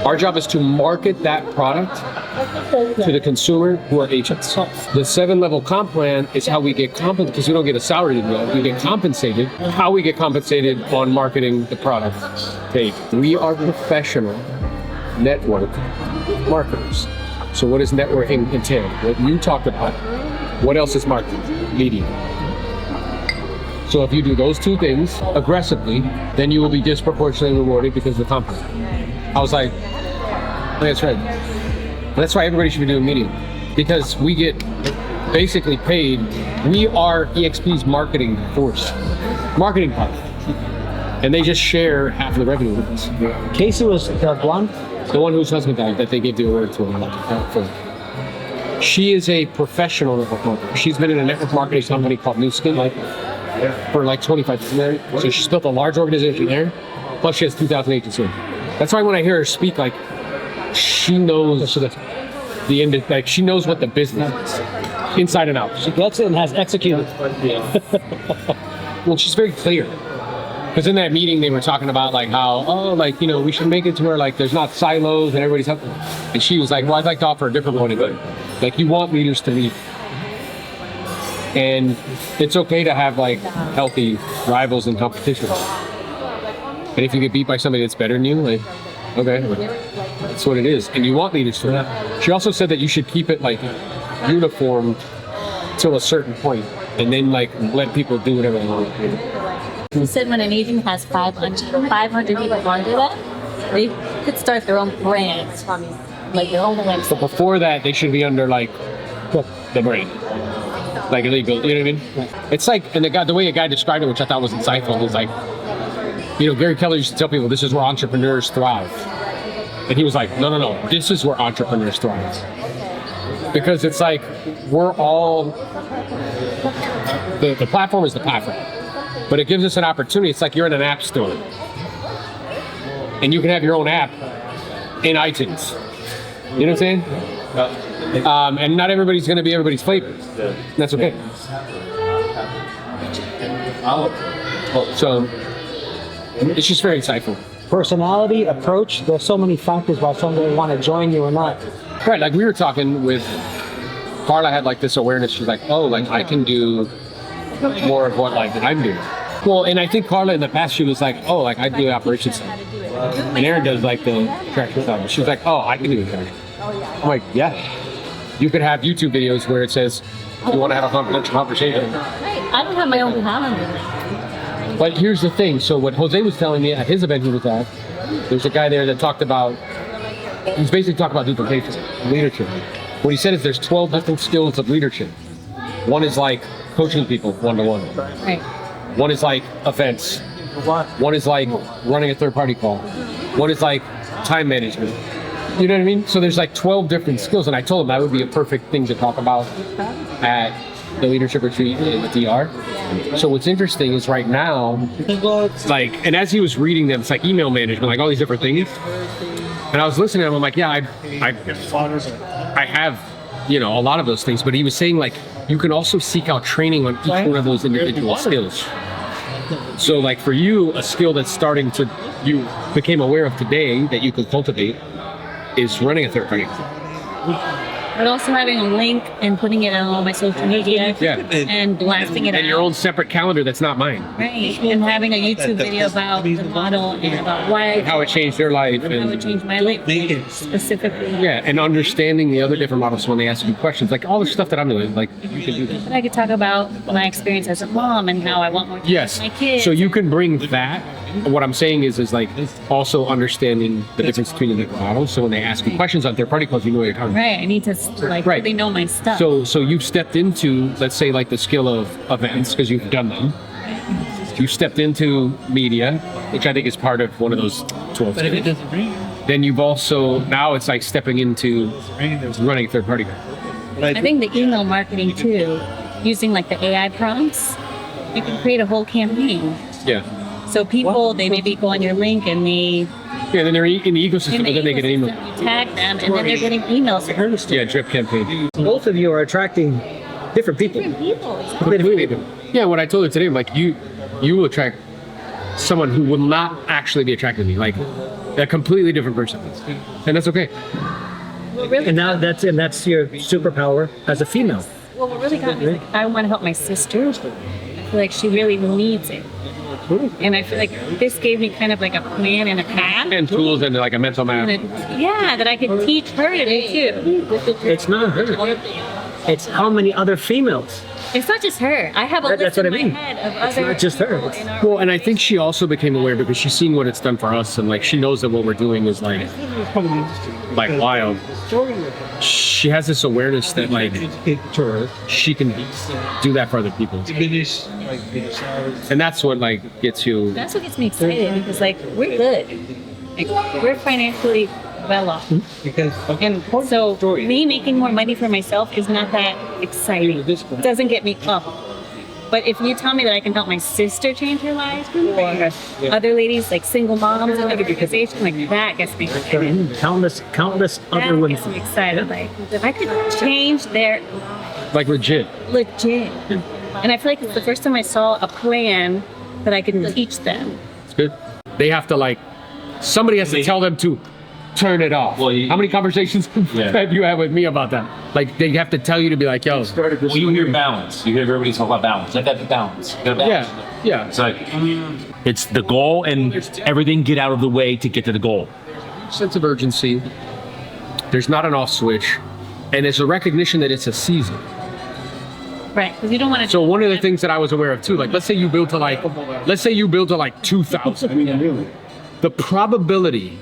Our job is to market that product to the consumer who are agents. The 7-level comp plan is how we get compensated, because we don't get a salary to do that. We get compensated. How we get compensated on marketing the product page. We are professional network marketers. So what does networking entail? What you talked about. What else is marketing? Media. So if you do those two things aggressively, then you will be disproportionately rewarded because of the comp plan. I was like, that's right. That's why everybody should be doing media, because we get basically paid. We are EXP's marketing force, marketing partner, and they just share half of the revenue with us. Casey was the blonde? The one whose husband died that they gave the award to. She is a professional network marketer. She's been in a network marketing company called New Skin for like 25 years. So she's built a large organization there, plus she has 2,000 agents in. That's why when I hear her speak, like, she knows the end, like she knows what the business is, inside and out. She gets it and has executed. Well, she's very clear. Because in that meeting, they were talking about like how, we should make it to where like there's not silos and everybody's helping. And she was like, well, I'd like to offer a different point of view. Like, you want leaders to lead. And it's okay to have like healthy rivals and competition. And if you get beat by somebody that's better than you, like, okay, that's what it is. And you want leaders to that. She also said that you should keep it like uniform till a certain point, and then like let people do whatever they want to do. She said when an agent has 500 people under that, they could start their own brand, like their own website. But before that, they should be under like the brand, like illegal. You know what I mean? It's like, and the way a guy described it, which I thought was insightful, was like, Gary Keller used to tell people this is where entrepreneurs thrive, and he was like, no, this is where entrepreneurs thrive, because it's like we're all the platform is the platform. But it gives us an opportunity. It's like you're in an app store, and you can have your own app in iTunes. You know what I'm saying? And not everybody's going to be everybody's flavor. That's okay. So it's just very insightful. Personality, approach. There's so many factors why somebody will want to join you or not. Right. Like we were talking with Carla, had like this awareness. She's like, oh, like I can do more of what like I'm doing. Well, and I think Carla in the past, she was like, oh, like I do the operations side. And Aaron does like the attraction side. She was like, oh, I can do attraction. I'm like, yeah. You could have YouTube videos where it says, you want to have a confidential conversation. I don't have my own calendar. But here's the thing. So what Jose was telling me at his event he was at, there's a guy there that talked about, he's basically talking about duplication, leadership. What he said is there's 12 different skills of leadership. One is like coaching people one-to-one. Right. One is like events. One is like running a third-party call. One is like time management. You know what I mean? So there's like 12 different skills, and I told him that would be a perfect thing to talk about at the leadership retreat with DR. So what's interesting is right now, like, and as he was reading them, it's like email management, like all these different things. And I was listening to him, I'm like, yeah, I have, a lot of those things, but he was saying like, you can also seek out training on each one of those individual skills. So like for you, a skill that's you became aware of today that you could cultivate is running a third party. But also having a link and putting it on all my social media and blasting it out. And your own separate calendar that's not mine. Right, and having a YouTube video about the model and about why how it changed their life. How it changed my life specifically. Yeah, and understanding the other different models when they ask you questions, like all the stuff that I'm doing, like you can do that. But I could talk about my experience as a mom and how I want more time with my kids. So you can bring that. What I'm saying is like also understanding the difference between the different models. So when they ask you questions on third-party calls, you know what you're talking about. Right, I need to really know my stuff. So you've stepped into, let's say, like the skill of events because you've done them. You stepped into media, which I think is part of one of those 12 skills. Then you've also, now it's like stepping into running third-party. I think the email marketing too, using like the AI prompts, you can create a whole campaign. Yeah. So people, they maybe go on your link and they... Yeah, then they're in the ecosystem, but then they get an email. You tag them, and then they're getting emails. Yeah, drip campaign. Both of you are attracting different people. Yeah, what I told her today, I'm like, you will attract someone who will not actually be attracted to me. Like, A completely different person. And that's okay. And now that's your superpower as a female. Well, what really got me is like, I want to help my sister. I feel like she really needs it. And I feel like this gave me kind of like a plan and a path. And tools and like a mental map. Yeah, that I could teach her to do too. It's not her. It's how many other females. It's not just her. I have a That's list in what I my mean. head of It's other not just her. people It's- in our Well, and I think she also became aware because she's seen what it's done for us, and like she knows that what we're doing is like wild. She has this awareness that like she can do that for other people, and that's what like gets you. That's what gets me excited because like we're good. Like we're financially well off. And so me making more money for myself is not that exciting. It doesn't get me up. But if you tell me that I can help my sister change her life or other ladies like single moms in the organization, like that gets me excited. Countless other That women. gets me excited. Like if I could change their Like legit. legit. And I feel like it's the first time I saw a plan that I can teach them. It's good. They have to like somebody has to tell them to turn it off. Well, How many conversations have you had with me about that? Like they have to tell you to be like, yo. Well, you hear balance. You hear everybody talk about balance. I got the balance. You got balance. Yeah. It's like it's the goal and everything get out of the way to get to the goal. Sense of urgency. There's not an off switch, and it's a recognition that it's a season. Right. Because you don't want to. So one of the things that I was aware of too, like let's say you build to like 2,000. The probability,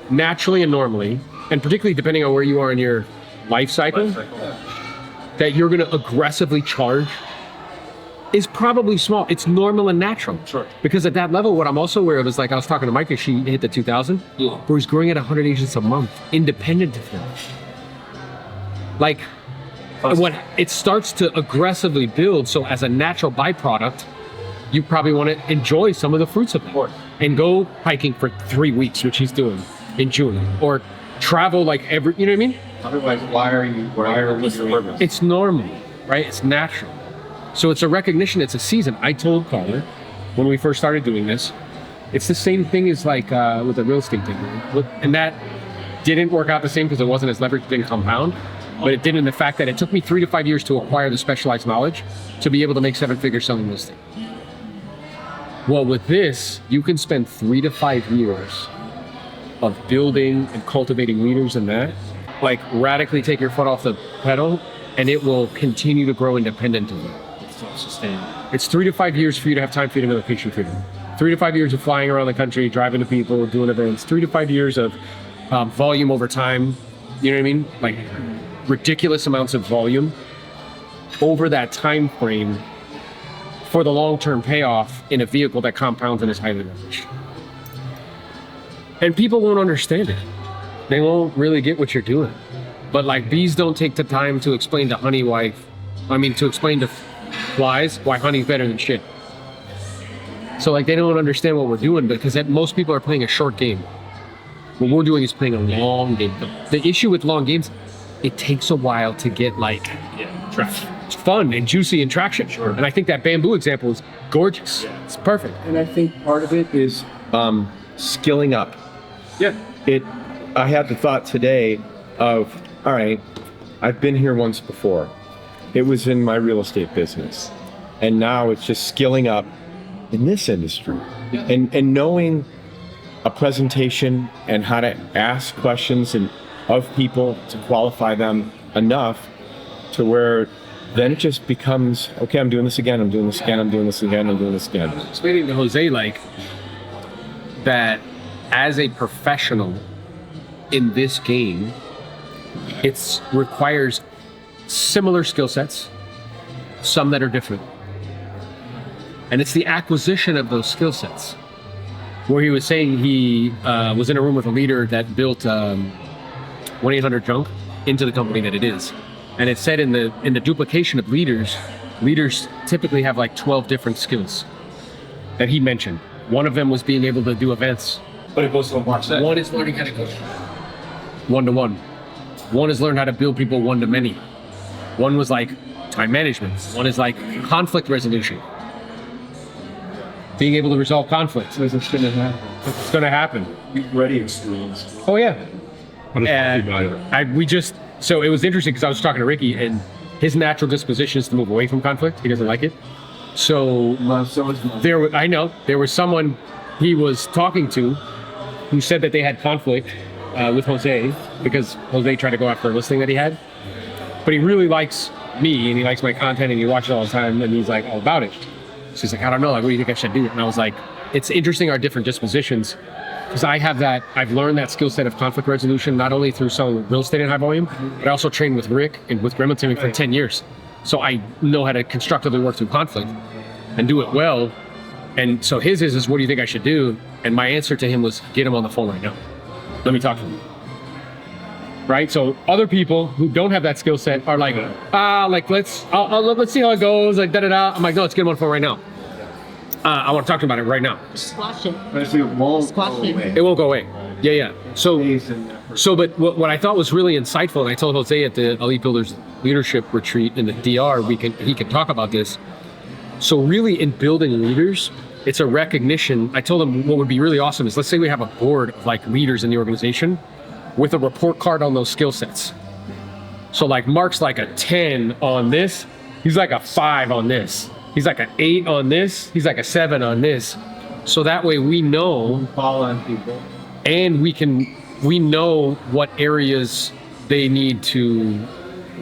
naturally and normally, and particularly depending on where you are in your life cycle, that you're going to aggressively charge is probably small. It's normal and natural. Sure. Because at that level, what I'm also aware of is like I was talking to Mike, she hit the 2,000, where he's growing at 100 agents a month, independent of him. Like, what it starts to aggressively build. So as a natural byproduct, you probably want to enjoy some of the fruits of it and go hiking for 3 weeks, which he's doing in June, or travel like every, you know what I mean? Otherwise, why are you purpose? It's normal, right? It's natural. So it's a recognition, it's a season. I told Carla when we first started doing this, it's the same thing as like with the real estate thing. And that didn't work out the same because it wasn't as leveraged, didn't compound, but it did in the fact that it took me 3 to 5 years to acquire the specialized knowledge to be able to make 7 figures selling real estate. Well, with this, you can spend 3 to 5 years of building and cultivating leaders in that, like radically take your foot off the pedal, and it will continue to grow independent of you. It's 3 to 5 years for you to have time freedom and location freedom. 3 to 5 years of flying around the country, driving to people, doing events. 3 to 5 years of volume over time. You know what I mean? Like ridiculous amounts of volume over that time frame for the long-term payoff in a vehicle that compounds and is highly leveraged. And people won't understand it. They won't really get what you're doing. But like bees don't take the time to explain to to explain to flies why honey's better than shit. So like they don't understand what we're doing because most people are playing a short game. What we're doing is playing a long game. The issue with long games, it takes a while to get like it's fun and juicy and traction. Sure. And I think that bamboo example is gorgeous. Yeah. It's perfect. And I think part of it is skilling up. Yeah. I had the thought today of, all right, I've been here once before. It was in my real estate business. And now it's just skilling up in this industry. Yeah. And knowing a presentation and how to ask questions of people to qualify them enough to where then it just becomes, okay, I'm doing this again, I'm doing this again, I'm doing this again, I'm doing this again. Explaining to Jose like that as a professional in this game, it requires similar skill sets, some that are different. And it's the acquisition of those skill sets. Where he was saying he was in a room with a leader that built 1-800-JUNK into the company that it is. And it said in the duplication of leaders typically have like 12 different skills that he mentioned. One of them was being able to do events. But it goes to watch that. One is learning how to coach one-to-one. One is learn how to build people one-to-many. One was like time management. One is like conflict resolution. being able to resolve conflict. It's going to happen. It's going to happen. Ready experience. Oh yeah. And So it was interesting because I was talking to Ricky, and his natural disposition is to move away from conflict. He doesn't like it. So there was someone he was talking to who said that they had conflict with Jose because Jose tried to go after a listing that he had. But he really likes me and he likes my content and he watches it all the time and he's like all about it. So he's like, I don't know, like, what do you think I should do? And I was like, it's interesting our different dispositions because I've learned that skill set of conflict resolution not only through selling real estate in high volume, but I also trained with Rick and with Gremlin Teaming for 10 years. So I know how to constructively work through conflict and do it well. And so his is what do you think I should do? And my answer to him was, get him on the phone right now. Let me talk to him. Right? So other people who don't have that skill set are like, let's see how it goes, like da-da-da. I'm like, no, let's get him on the phone right now. I want to talk to him about it right now. Squash it. it won't go away. It won't go away. Yeah. But what I thought was really insightful, and I told Jose at the Elite Builders Leadership Retreat in the DR, he can talk about this. So really in building leaders, it's a recognition. I told him what would be really awesome is, let's say we have a board of like leaders in the organization with a report card on those skill sets. So like Mark's like a 10 on this, he's like a 5 on this. He's like an 8 on this, he's like a 7 on this. So that way we know, Call on people. and we know what areas they need to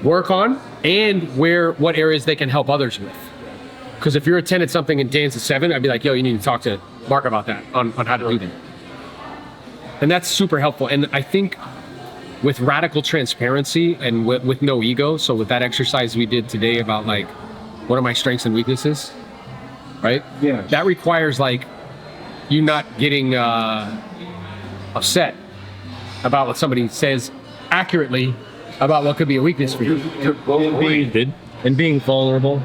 work on and what areas they can help others with. Because if you're a 10 at something and Dan's a 7, I'd be like, yo, you need to talk to Mark about that, on how to do that. And that's super helpful. And I think with radical transparency and with no ego, so with that exercise we did today about like, what are my strengths and weaknesses, right? Yeah. That requires like you not getting upset about what somebody says accurately about what could be a weakness for you. And being vulnerable.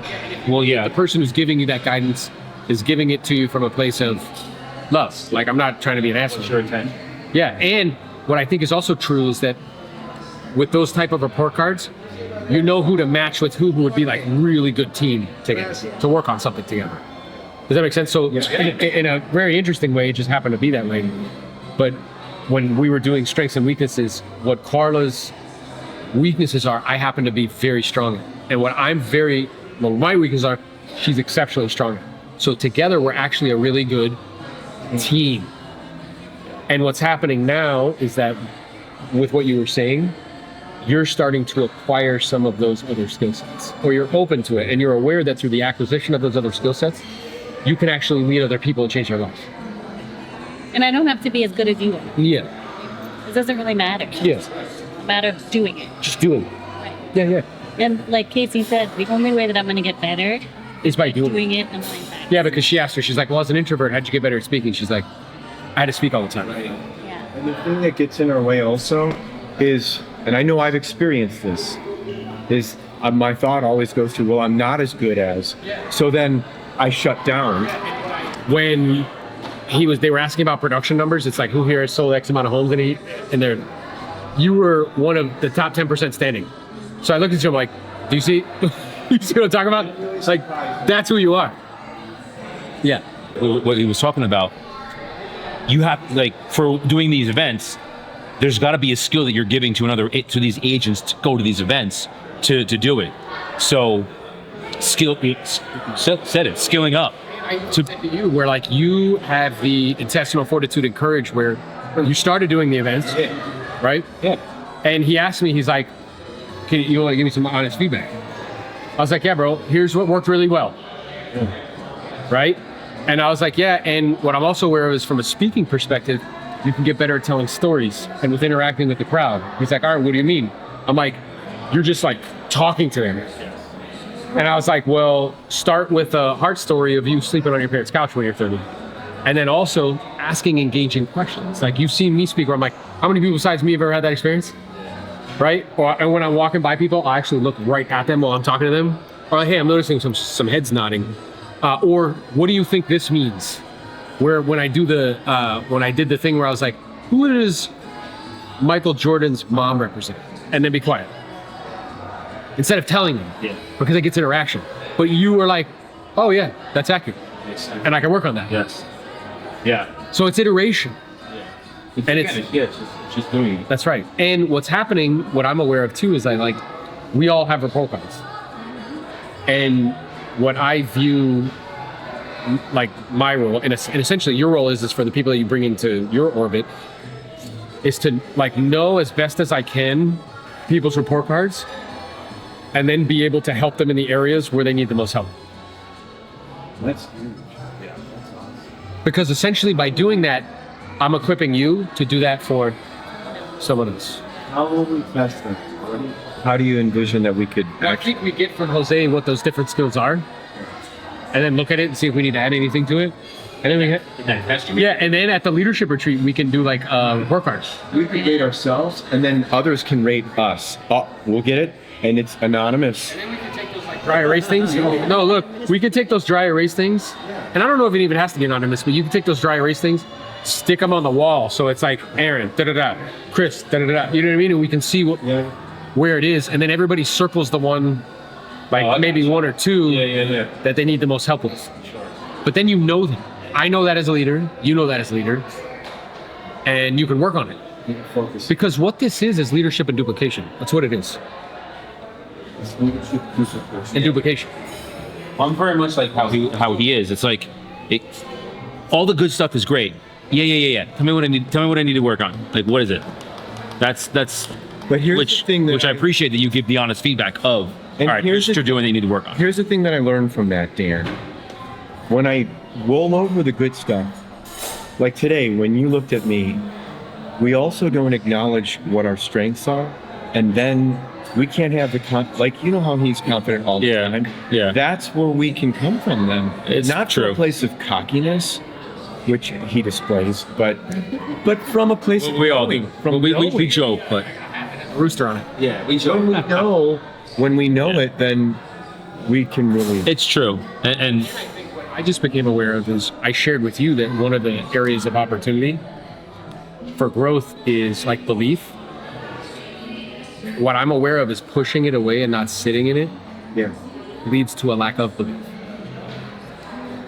Well, yeah, the person who's giving you that guidance is giving it to you from a place of love. Like, I'm not trying to be an asshole. Sure intent. Yeah, and what I think is also true is that with those type of report cards, you know who to match with who would be like really good team to work on something together. Does that make sense? So in a very interesting way, it just happened to be that way. But when we were doing strengths and weaknesses, what Carla's weaknesses are, I happen to be very strong in. And what my weaknesses are, she's exceptionally strong in. So together, we're actually a really good team. And what's happening now is that with what you were saying, you're starting to acquire some of those other skill sets, or you're open to it. And you're aware that through the acquisition of those other skill sets, you can actually lead other people and change their life. And I don't have to be as good as you are. Yeah. It doesn't really matter. Yes. It's a matter of doing it. Just doing it. Right. Yeah. And like Casey said, the only way that I'm going to get better It's by doing it and going back. Yeah, because she asked her, she's like, well, as an introvert, how'd you get better at speaking? She's like, I had to speak all the time. Yeah. And the thing that gets in our way also is, and I know I've experienced this, is my thought always goes to, well, I'm not as good as. So then I shut down. When they were asking about production numbers, it's like, who here has sold X amount of homes and you were one of the top 10% standing. So I looked at you, I'm like, do you see? You see what I'm talking about? It's like, that's who you are. Yeah. What he was talking about, you have, like, for doing these events, there's got to be a skill that you're giving to these agents to go to these events to do it. So skilling up. I said to you, where like you have the intestinal fortitude and courage where you started doing the events, right? Yeah. And he asked me, he's like, can you want to give me some honest feedback? I was like, yeah, bro, here's what worked really well. Right? And I was like, yeah, and what I'm also aware of is from a speaking perspective, you can get better at telling stories and with interacting with the crowd. He's like, all right, what do you mean? I'm like, you're just like talking to them. And I was like, well, start with a heart story of you sleeping on your parents' couch when you're 30. And then also asking engaging questions. Like, you've seen me speak where I'm like, how many people besides me have ever had that experience? Right? And when I'm walking by people, I actually look right at them while I'm talking to them. Or like, hey, I'm noticing some heads nodding. Or what do you think this means? Where when I did the thing where I was like, who does Michael Jordan's mom represent? And then be quiet. Instead of telling them, because it gets interaction. But you were like, oh yeah, that's accurate. and I can work on that. Yes. Yeah. So it's iteration. And it's just doing it. that's right. And what's happening, what I'm aware of too, is like we all have report cards, and what I view like my role, and essentially your role is for the people that you bring into your orbit, is to like know as best as I can people's report cards, and then be able to help them in the areas where they need the most help. That's huge. Because essentially by doing that, I'm equipping you to do that for someone else. How will we test them? How do you envision that we could I think we get from Jose what those different skills are, and then look at it and see if we need to add anything to it. And then and then at the leadership retreat, we can do like report cards. we can rate ourselves, and then others can rate us? Oh, we'll get it, and it's anonymous. And then we can take those like dry erase things. No, look, we can take those dry erase things, and I don't know if it even has to be anonymous, but you can take those dry erase things, stick them on the wall, so it's like Aaron, da da da, Chris, da da da. You know what I mean? And we can see what where it is, and then everybody circles the one, like maybe one or two that they need the most help with. But then you know them. I know that as a leader. You know that as a leader, and you can work on it. Focus. Because what this is leadership and duplication. That's what it is. And duplication. I'm very much like how he is. It's like all the good stuff is great. Yeah. Tell me what I need to work on. Like, what is it? That's But here's the thing that which I appreciate that you give the honest feedback of. And All right, here's here's what you're doing that you need to work on. Here's the thing that I learned from that, Dan. When I roll over the good stuff, like today, when you looked at me, we also don't acknowledge what our strengths are, and then we can't have the like you know how he's confident all the time. Yeah. That's where we can come from. Then It's not from true. a place of cockiness, which he displays, but from a place of We all do. knowing, from we knowing. joke, but Rooster on it. yeah, we joke. When we know it, then we can really. It's true, and I just became aware of is I shared with you that one of the areas of opportunity for growth is like belief. What I'm aware of is pushing it away and not sitting in it Yeah. leads to a lack of belief.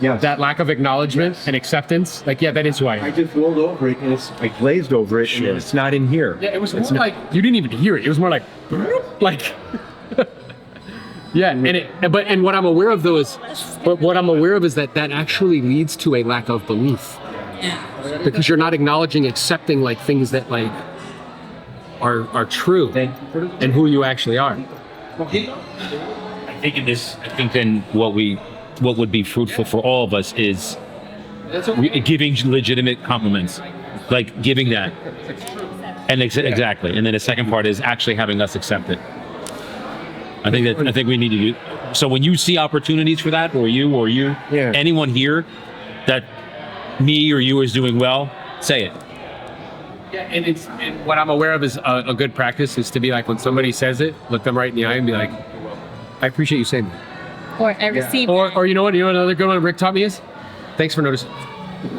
Yeah. That lack of acknowledgement and acceptance, like, yeah, that is who I I am. just rolled over it and I glazed over it and it's not in here. Yeah, it was more like, you didn't even hear it. It was more like, yeah, and what I'm aware of though is, but what I'm aware of is that actually leads to a lack of belief. Because you're not acknowledging, accepting like things that like are true and who you actually are. I think then what would be fruitful for all of us is giving legitimate compliments, like giving that, and exactly. And then the second part is actually having us accept it. I think we need to do. So when you see opportunities for that, or anyone here that me or you is doing well, say it. Yeah, and what I'm aware of is a good practice is to be like when somebody says it, look them right in the eye and be like, I appreciate you saying that. Or I received. Or you know what another good one Rick taught me is, thanks for noticing. Who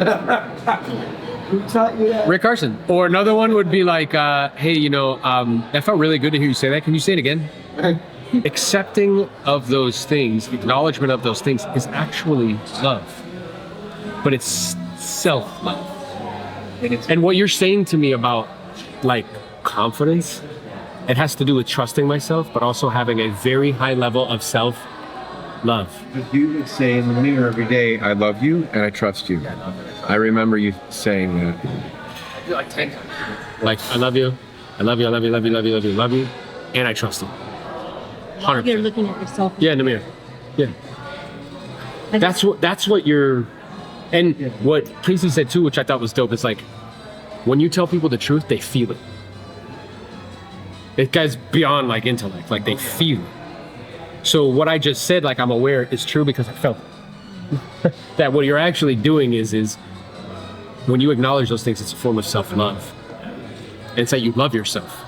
taught you that? Rick Carson. Or another one would be like, hey, that felt really good to hear you say that. Can you say it again? Accepting of those things, acknowledgement of those things is actually love. But it's self-love. And what you're saying to me about like confidence, it has to do with trusting myself, but also having a very high level of self-love. You would say in the mirror every day, I love you and I trust you. I remember you saying that. Like 10 times. Like, I love you, I love you, I love you, love you, love you, love you, love you, and I trust you. 100%. You're looking at yourself. Yeah, in the mirror. Yeah. That's what you're, and what Casey said too, which I thought was dope, is like, when you tell people the truth, they feel it. It goes beyond like intellect, like they feel it. So what I just said, like I'm aware, is true because I felt it. That what you're actually doing is when you acknowledge those things, it's a form of self-love. And it's that you love yourself.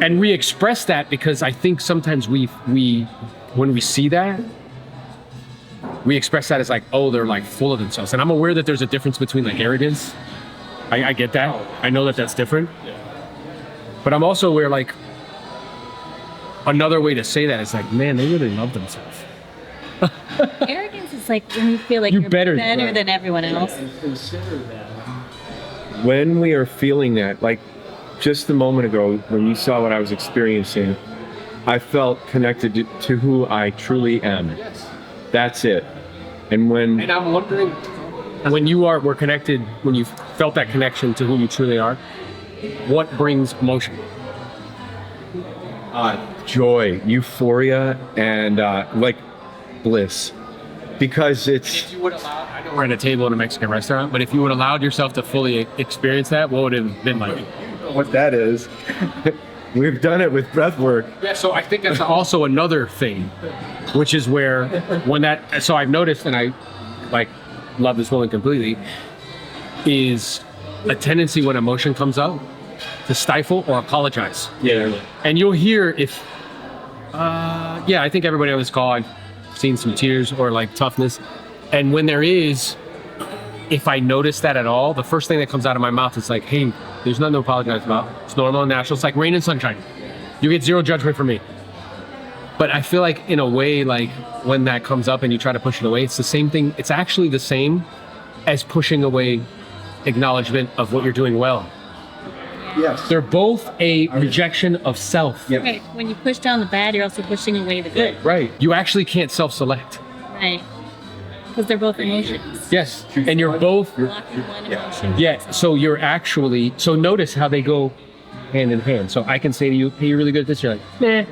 And we express that because I think sometimes we when we see that, we express that as like, oh, they're like full of themselves. And I'm aware that there's a difference between like arrogance. I get that. I know that that's different. But I'm also aware like another way to say that is like, man, they really love themselves. Arrogance is It's like when you feel like You're you're better, better right. than everyone else. When we are feeling that, like just a moment ago, when you saw what I was experiencing, I felt connected to who I truly am. That's it. And when And I'm wondering, when you were connected, when you felt that connection to who you truly are, what brings emotion? joy, euphoria, and like bliss, because it's If you would allow, I know we're at a table in a Mexican restaurant, but if you would allowed yourself to fully experience that, what would it have been like? what that is. We've done it with breath work. Yeah, so I think that's also another thing, which is where when that, so I've noticed, and I like love this woman completely, is a tendency when emotion comes up to stifle or apologize. Yeah. And you'll hear if, yeah, I think everybody on this call, I've seen some tears or like toughness. And when there is, if I notice that at all, the first thing that comes out of my mouth is like, hey, there's nothing to apologize about. It's normal and natural. It's like rain and sunshine. You get zero judgment from me. But I feel like in a way, like when that comes up and you try to push it away, it's the same thing. It's actually the same as pushing away acknowledgement of what you're doing well. Yes. They're both a rejection of self. Yep. Right. When you push down the bad, you're also pushing away the good. Right. You actually can't self-select. Right. Because they're both emotions. Yes. And you're both, Blocking one emotion. yeah. So you're actually, so notice how they go hand in hand. So I can say to you, hey, you're really good at this. You're like, nah.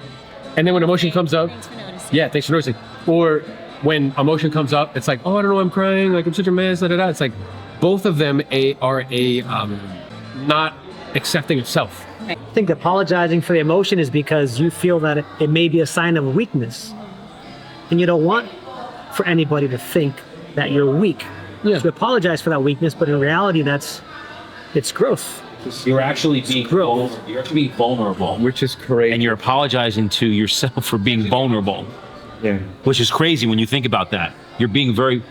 And then when emotion comes up, Thanks for noticing. yeah, thanks for noticing. Or when emotion comes up, it's like, oh, I don't know, I'm crying. Like, I'm such a mess. Da, da, da. It's like both of them are not accepting of self. I think apologizing for the emotion is because you feel that it may be a sign of weakness. And you don't want for anybody to think that you're weak. Yeah. So apologize for that weakness, but in reality, it's growth. You're actually being growth. you're actually being vulnerable, Which is correct. and you're apologizing to yourself for being vulnerable, Yeah. which is crazy when you think about that. You're being very.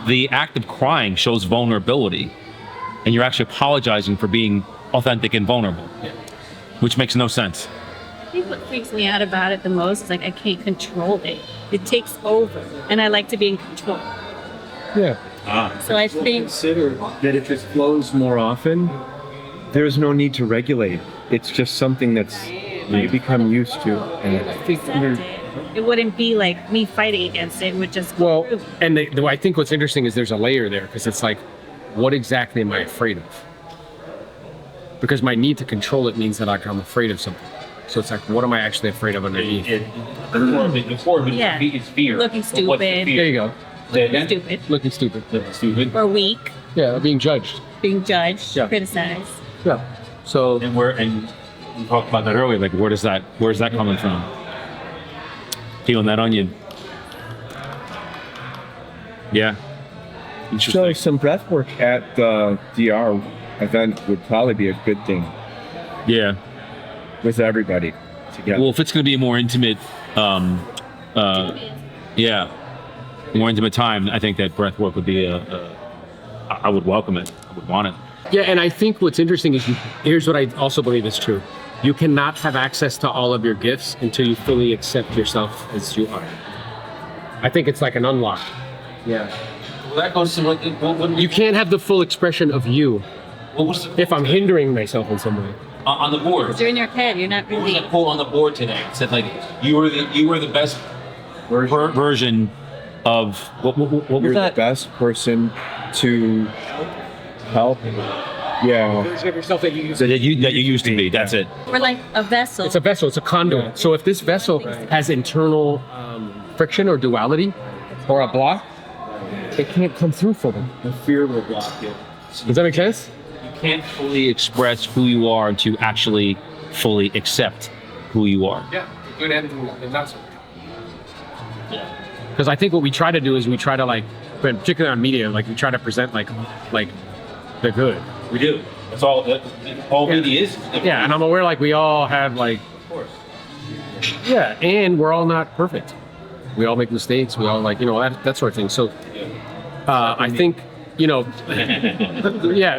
The act of crying shows vulnerability, and you're actually apologizing for being authentic and vulnerable, which makes no sense. I think what freaks me out about it the most is like I can't control it. It takes over, and I like to be in control. Yeah. So I think Consider that if it flows more often, there's no need to regulate. It's just something that's you become used to. And I think it wouldn't be like me fighting against it. It would just well, and I think what's interesting is there's a layer there because it's like, what exactly am I afraid of? Because my need to control it means that I'm afraid of something. So it's like, what am I actually afraid of underneath? The core of it Yeah. is fear. Looking What's the stupid. fear? There you go. stupid Looking stupid. Stupid. or weak, Yeah, being judged. being judged, Yeah. criticized. Yeah. So And we talked about that earlier. Like, where's that coming from? Feeling that onion. Yeah. so Interesting. some breath work at the DR event would probably be a good thing Yeah. with everybody together. Well, if it's going to be a more intimate, yeah, more intimate time, I think that breath work would be I would welcome it. I would want it. yeah, and I think what's interesting is here's what I also believe is true. You cannot have access to all of your gifts until you fully accept yourself as you are. I think it's like an unlock. yeah. Well, that goes to like, You can't have the full expression of you what's if I'm hindering myself in some way. on the board? You're in your head. You're not What was really. that quote on the board today? It said like you were the best version of what was You're the that? best person to help. Yeah. Version of yourself that you use. That you used to be. That's it. We're like a vessel. It's a vessel. It's a conduit. So if this vessel has internal friction or duality or a block, it can't come through fully. The fear will block it. Does that make sense? You can't fully express who you are until you actually fully accept who you are. Yeah. Good and not so. Because I think what we try to do is we try to like, particularly on media, like we try to present like the good. We do. That's all. All media is. Yeah, and I'm aware like we all have like, Of course. yeah, and we're all not perfect. We all make mistakes. We all like, that sort of thing. So I think, yeah,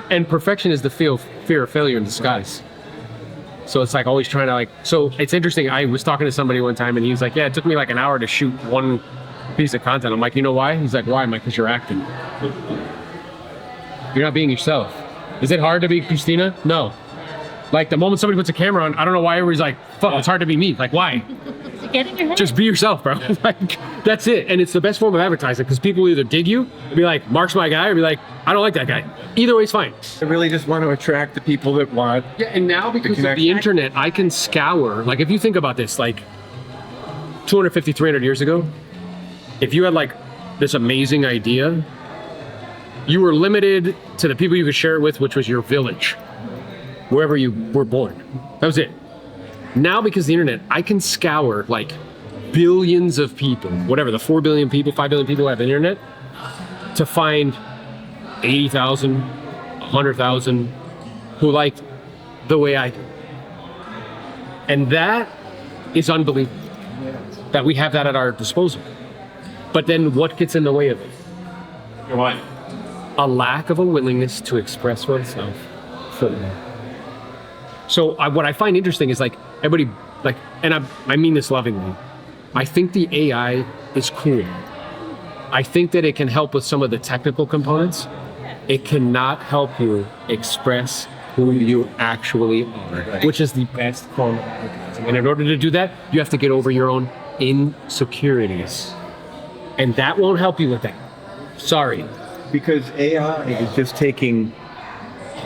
and perfection is the fear of failure in disguise. So it's like always trying to like, so it's interesting. I was talking to somebody one time and he was like, yeah, it took me like an hour to shoot one piece of content. I'm like, you know why? He's like, why? I'm like, because you're acting. You're not being yourself. Is it hard to be Christina? No. Like the moment somebody puts a camera on, I don't know why everybody's like, fuck, it's hard to be me. Like, why? Get in your head. Just be yourself, bro. Like, that's it. And it's the best form of advertising because people either dig you and be like, Mark's my guy, or be like, I don't like that guy. Either way is fine. I really just want to attract the people that want. Yeah, and now because of the internet, I can scour. Like, if you think about this, like 250, 300 years ago, if you had like this amazing idea, you were limited to the people you could share it with, which was your village, wherever you were born. That was it. Now, because of the internet, I can scour like billions of people, whatever, the 4 billion people, 5 billion people who have the internet, to find 80,000, 100,000 who like the way I do. And that is unbelievable that we have that at our disposal. But then what gets in the way of it? What? A lack of a willingness to express oneself fully. So what I find interesting is like everybody, like, and I mean this lovingly, I think the AI is cool. I think that it can help with some of the technical components. It cannot help you express who you actually are, which is the best form of advertising. And in order to do that, you have to get over your own insecurities. And that won't help you with that. Sorry. Because AI is just taking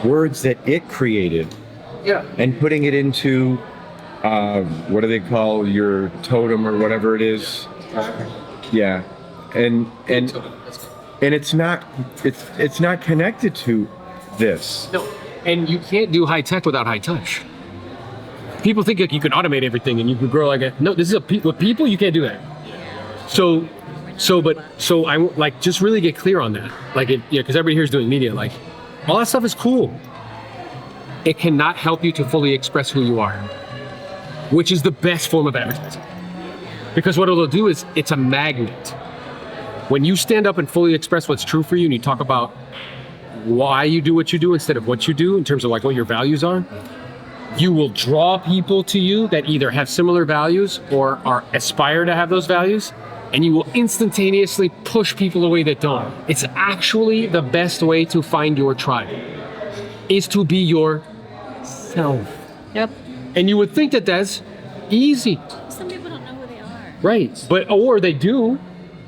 words that it created and putting it into what do they call your totem or whatever it is? Yeah, and it's not connected to this. No, and you can't do high tech without high touch. People think like you can automate everything and you can grow like a no. This is with people you can't do that. So I like just really get clear on that. Like because everybody here is doing media. Like all that stuff is cool. It cannot help you to fully express who you are, which is the best form of advertising. Because what it'll do is it's a magnet. When you stand up and fully express what's true for you and you talk about why you do what you do instead of what you do in terms of like what your values are, you will draw people to you that either have similar values or aspire to have those values, and you will instantaneously push people away that don't. It's actually the best way to find your tribe, is to be yourself. Yep. And you would think that that's easy. Some people don't know who they are. Right. Or they do,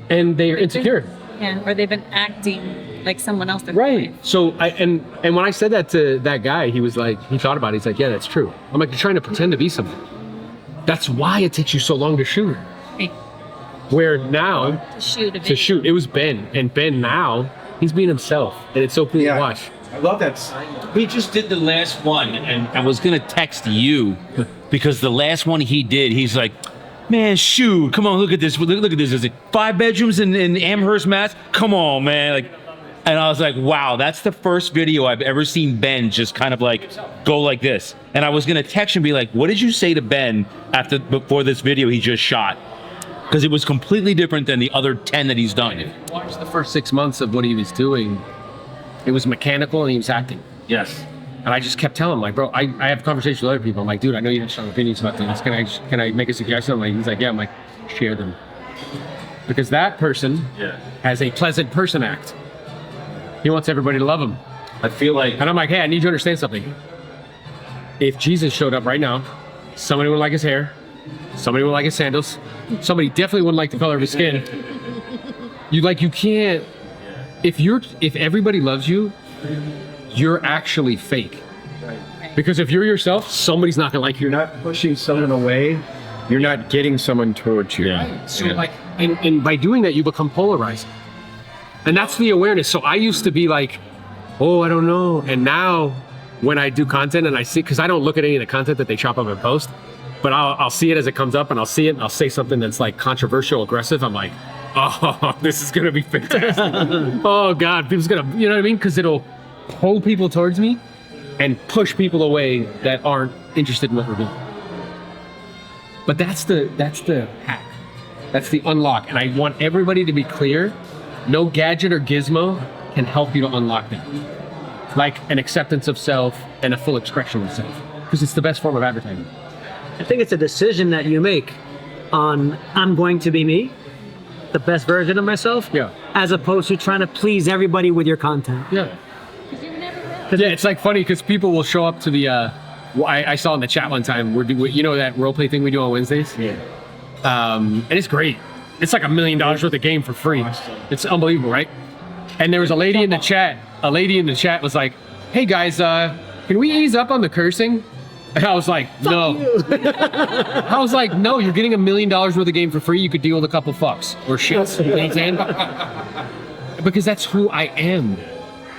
and they're insecure. Yeah, or they've been acting like someone else. Right. So and when I said that to that guy, he was like, he thought about it. He's like, yeah, that's true. I'm like, you're trying to pretend to be something. That's why it takes you so long to shoot. Right. Where now, to shoot, it was Ben. And Ben now, he's being himself. And it's so cool to watch. I love that. He just did the last one, and I was gonna text you because the last one he did, he's like, man, shoot, come on, look at this. Look at this. Is it 5 bedrooms in Amherst, Mass? Come on, man. Like, and I was like, wow, that's the first video I've ever seen Ben just kind of like go like this. And I was gonna text him and be like, what did you say to Ben before this video he just shot? Because it was completely different than the other 10 that he's done. Watch the first 6 months of what he was doing. It was mechanical and he was acting. Yes. And I just kept telling him, like, bro, I have conversations with other people. I'm like, dude, I know you have strong opinions about things. Can I make a suggestion? I'm like, he's like, yeah. I'm like, share them. Because that person has a pleasant person act. He wants everybody to love him. I feel like... And I'm like, hey, I need you to understand something. If Jesus showed up right now, somebody wouldn't like his hair, somebody wouldn't like his sandals, somebody definitely wouldn't like the color of his skin. You can't... If everybody loves you, you're actually fake. Because if you're yourself, somebody's not gonna like you. You're not pushing someone away. You're not getting someone towards you. Yeah. So like, and by doing that, you become polarized. And that's the awareness. So I used to be like, oh, I don't know. And now when I do content and I see, because I don't look at any of the content that they chop up and post, but I'll see it as it comes up and I'll see it and I'll say something that's like controversial, aggressive. I'm like, oh, this is gonna be fantastic. Oh God, people's gonna, you know what I mean? Because it'll pull people towards me and push people away that aren't interested in what we're doing. But that's the hack. That's the unlock. And I want everybody to be clear, no gadget or gizmo can help you to unlock that. Like an acceptance of self and a full expression of self. Because it's the best form of advertising. I think it's a decision that you make on, I'm going to be me, the best version of myself. Yeah. As opposed to trying to please everybody with your content. Yeah. Yeah, it's like funny because people will show up to the. I saw in the chat one time. You know that role play thing we do on Wednesdays. Yeah. And it's great. It's like $1 million worth of game for free. It's unbelievable, right? And there was a lady in the chat. A lady in the chat was like, "Hey guys, can we ease up on the cursing?" And I was like, "No." I was like, "No, you're getting $1 million worth of game for free. You could deal with a couple fucks or shits." You know what I'm saying? Because that's who I am.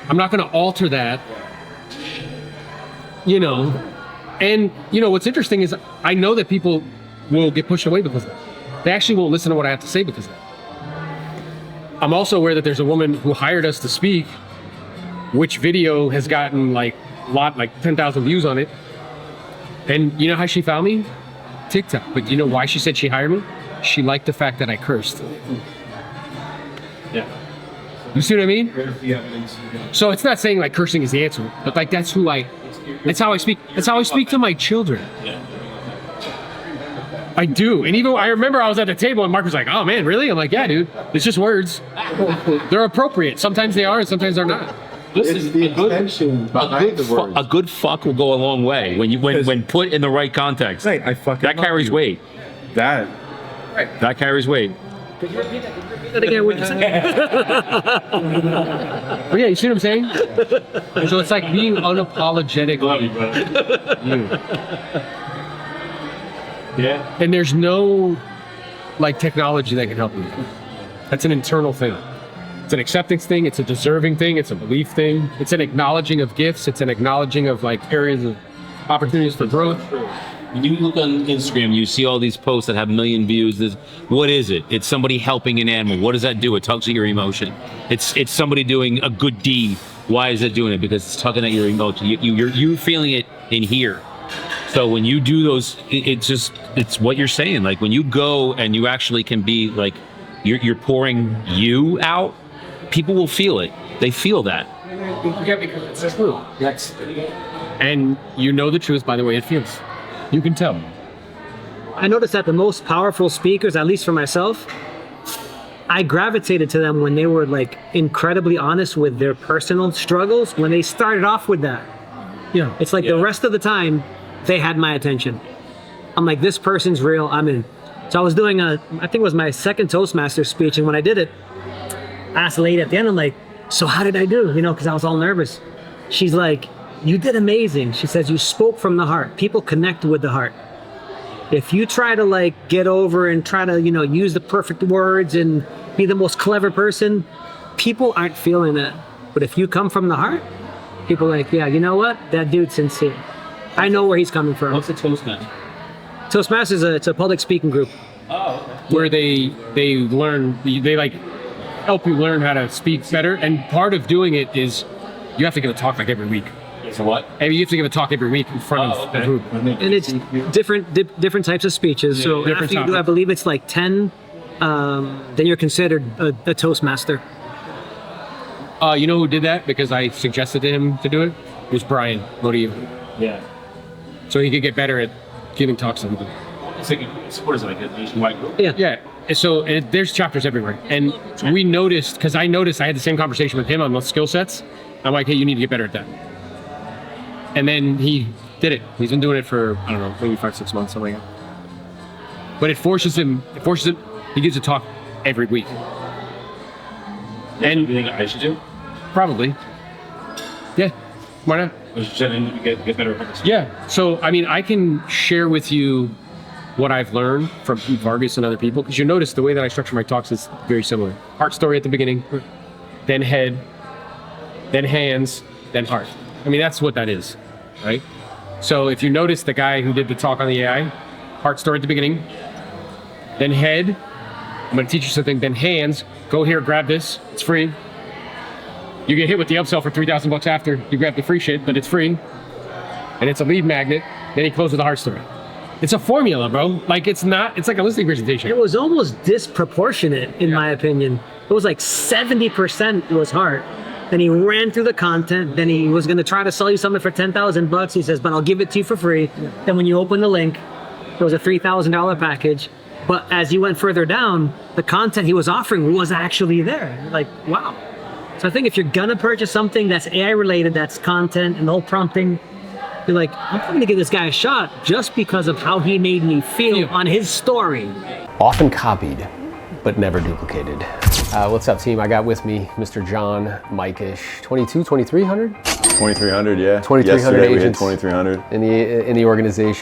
I'm not going to alter that. You know, and you know what's interesting is I know that people will get pushed away because of that. They actually won't listen to what I have to say because of that. I'm also aware that there's a woman who hired us to speak, which video has gotten like 10,000 views on it. And you know how she found me? TikTok. But you know why she said she hired me? She liked the fact that I cursed. Yeah. You see what I mean? Where's the evidence? So it's not saying like cursing is the answer, but like that's how I speak. That's how I speak to my children. I do. And even I remember I was at the table and Mark was like, "Oh man, really?" I'm like, "Yeah, dude. It's just words. They're appropriate. Sometimes they are and sometimes they're not." It's the intention behind the words. A good fuck will go a long way when put in the right context. Right, I fucking That love carries you. weight. That carries weight. That again, what you saying? But yeah, you see what I'm saying? So it's like being unapologetically you. Yeah. And there's no like technology that can help you. That's an internal thing. It's an acceptance thing. It's a deserving thing. It's a belief thing. It's an acknowledging of gifts. It's an acknowledging of like areas of opportunities for growth. When you look on Instagram, you see all these posts that have 1 million views. What is it? It's somebody helping an animal. What does that do? It tugs at your emotion. It's somebody doing a good deed. Why is it doing it? Because it's tugging at your emotion. You're feeling it in here. So when you do those, it's what you're saying. Like when you go and you actually can be like, you're pouring you out, people will feel it. They feel that. Yeah, because it's true. And you know the truth by the way it feels. You can tell. I noticed that the most powerful speakers, at least for myself, I gravitated to them when they were like incredibly honest with their personal struggles. When they started off with that, Yeah. it's like the rest of the time they had my attention. I'm like, this person's real. I'm in. So I was doing I think it was my second Toastmaster speech, and when I did it, I asked the lady at the end, I'm like, "So how did I do?" You know, because I was all nervous. She's like, "You did amazing." She says, "You spoke from the heart. People connect with the heart. If you try to like get over and try to, you know, use the perfect words and be the most clever person, people aren't feeling that. But if you come from the heart, people are like, yeah, you know what? That dude's sincere. I know where he's coming from." What's a Toastmaster? Toastmasters, it's a public speaking group. Oh, okay. Where they like help you learn how to speak better. And part of doing it is you have to give a talk like every week. So what? And you have to give a talk every week in front of the group. And it's different types of speeches. So different after you do, topics. I believe it's like 10, then you're considered a Toastmaster. You know who did that? Because I suggested to him to do it? It was Brian Rodeo. Yeah. So he could get better at giving talks to people. It's like what is it, like a nationwide group? Yeah. Yeah. So there's chapters everywhere. And we noticed, because I noticed I had the same conversation with him on those skill sets. I'm like, hey, you need to get better at that. And then he did it. He's been doing it for, I don't know, maybe 5-6 months, something like that. But it forces him, he gives a talk every week. And You think I should do? probably. Yeah. Why not? Or should I get better at this? Yeah. So, I mean, I can share with you what I've learned from Pete Vargas and other people, because you notice the way that I structure my talks is very similar. Heart story at the beginning, then head, then hands, then heart. I mean, that's what that is, right? So if you notice the guy who did the talk on the AI, heart story at the beginning, then head, I'm going to teach you something, then hands, go here, grab this, it's free. You get hit with the upsell for $3,000 after you grab the free shit, but it's free. And it's a lead magnet. Then he closes the heart story. It's a formula, bro. Like it's like a listening presentation. It was almost disproportionate, in my opinion. It was like 70% was heart. Then he ran through the content. Then he was going to try to sell you something for $10,000. He says, but I'll give it to you for free. Then when you open the link, it was a $3,000 package. But as you went further down, the content he was offering was actually there. You're like, wow. So I think if you're gonna purchase something that's AI related, that's content and the whole prompting, you're like, I'm going to give this guy a shot just because of how he made me feel on his story. Often copied, but never duplicated. What's up, team? I got with me Mr. John Mikish, 2300? 2,300, yeah. 2,300 Yesterday we hit agents 2,300. in the organization.